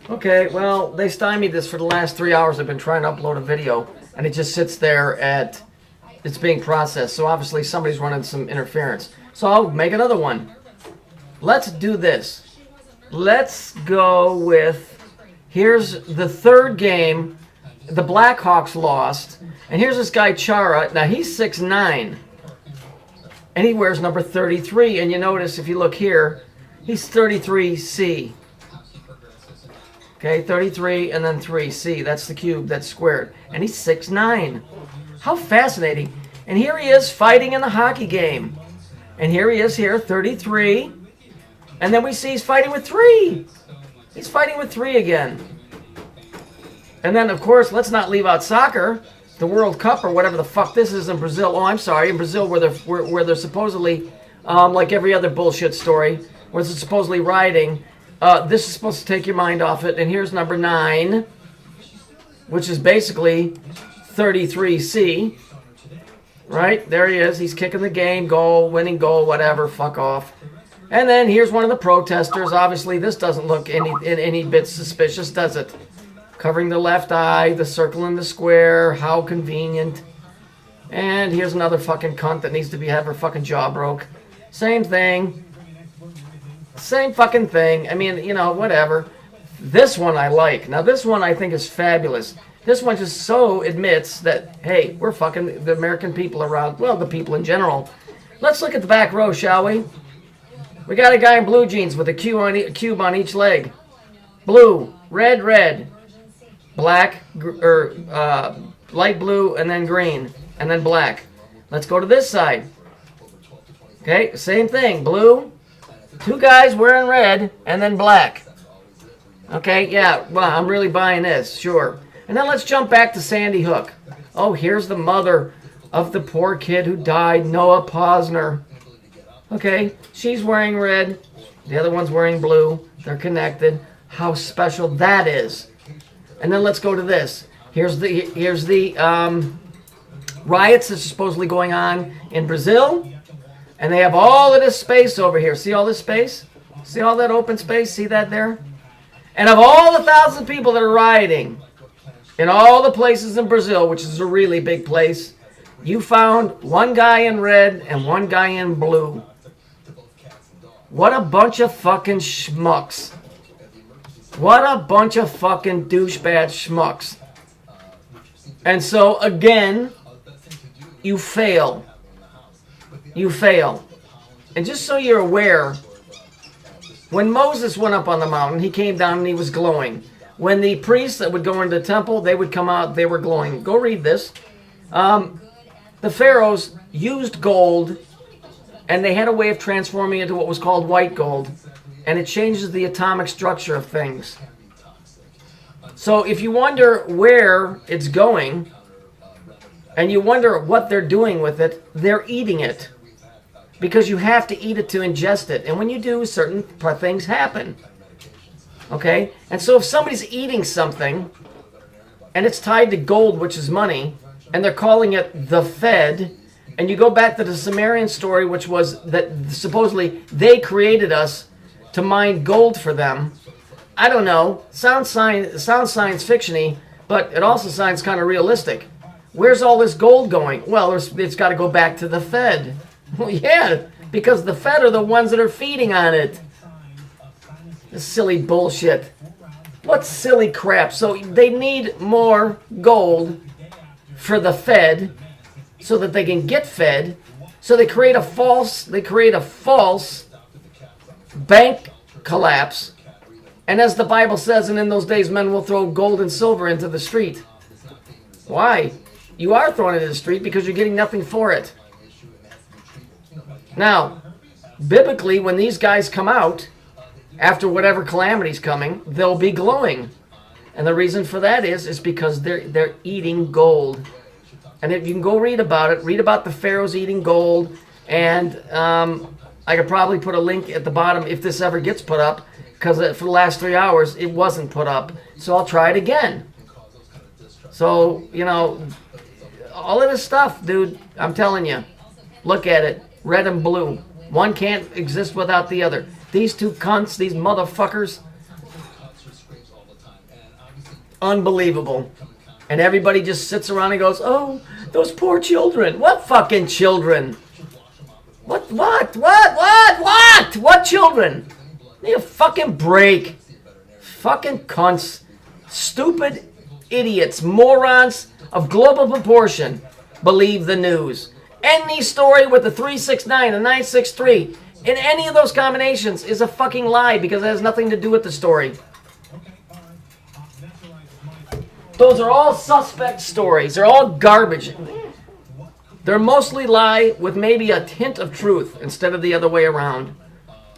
Okay, well, they stymied this for the last 3 hours. I've been trying to upload a video, and it just sits there at... It's being processed, so obviously somebody's running some interference. So I'll make another one. Let's do this. Let's go with... Here's the third game. The Blackhawks lost. And here's this guy, Chara. Now, he's 6'9". And he wears number 33. And you notice, if you look here, he's 33C. Okay, 33 and then 3C. That's the cube. That's squared. And he's 6'9". How fascinating. And here he is fighting in the hockey game. And here he is here, 33. And then we see he's fighting with 3. He's fighting with 3 again. And then, of course, let's not leave out soccer. The World Cup or whatever the fuck this is in Brazil. Oh, I'm sorry, in Brazil where they're supposedly, like every other bullshit story, where they're supposedly rioting. This is supposed to take your mind off it. And here's number 9, which is basically 33C. Right? There he is. He's kicking the game. Goal, winning goal, whatever. Fuck off. And then here's one of the protesters. Obviously, this doesn't look any bit suspicious, does it? Covering the left eye, the circle in the square. How convenient. And here's another fucking cunt that needs to have her fucking jaw broke. Same thing. Same fucking thing. I mean, you know, whatever. This one I like. Now, this one I think is fabulous. This one just so admits that, hey, we're fucking the American people around. Well, the people in general. Let's look at the back row, shall we? We got a guy in blue jeans with a cube on each leg. Blue, red, red. Black, or light blue, and then green, and then black. Let's go to this side. Okay, same thing. Blue, 2 guys wearing red, and then black. Okay, yeah, well, I'm really buying this, sure. And then let's jump back to Sandy Hook. Oh, here's the mother of the poor kid who died, Noah Posner. Okay, she's wearing red. The other one's wearing blue. They're connected. How special that is. And then let's go to this. Here's the riots that's supposedly going on in Brazil. And they have all of this space over here. See all this space? See all that open space? See that there? And of all the 1,000 people that are rioting in all the places in Brazil, which is a really big place, you found 1 guy in red and 1 guy in blue. What a bunch of fucking schmucks. What a bunch of fucking douchebag schmucks. And so, again, you fail. You fail. And just so you're aware, when Moses went up on the mountain, he came down and he was glowing. When the priests that would go into the temple, they would come out, they were glowing. Go read this. The pharaohs used gold, and they had a way of transforming it into what was called white gold. And it changes the atomic structure of things. So if you wonder where it's going, and you wonder what they're doing with it, they're eating it. Because you have to eat it to ingest it. And when you do, certain things happen. Okay? And so if somebody's eating something, and it's tied to gold, which is money, and they're calling it the Fed, and you go back to the Sumerian story, which was that supposedly they created us to mine gold for them. I don't know. Sounds science fiction-y, but it also sounds kind of realistic. Where's all this gold going? Well, it's got to go back to the Fed. Well, yeah, because the Fed are the ones that are feeding on it. This silly bullshit. What silly crap. So they need more gold for the Fed so that they can get fed. So they create a false bank collapse. And as the Bible says, and in those days men will throw gold and silver into the street. Why? You are throwing it in the street because you're getting nothing for it. Now, biblically, when these guys come out, after whatever calamity's coming, they'll be glowing. And the reason for that is because they're eating gold. And if you can go read about it, read about the pharaohs eating gold. And I could probably put a link at the bottom if this ever gets put up, because for the last 3 hours, it wasn't put up. So I'll try it again. So, you know, all of this stuff, dude, I'm telling you, look at it. Red and blue. One can't exist without the other. These two cunts, these motherfuckers, Unbelievable. And everybody just sits around and goes, oh, those poor children. What fucking children? What children? Need a fucking break. Fucking cunts. Stupid idiots, morons of global proportion believe the news. Any story with the 369 and 963 in any of those combinations is a fucking lie because it has nothing to do with the story. Those are all suspect stories. They're all garbage. They're mostly lie with maybe a hint of truth instead of the other way around.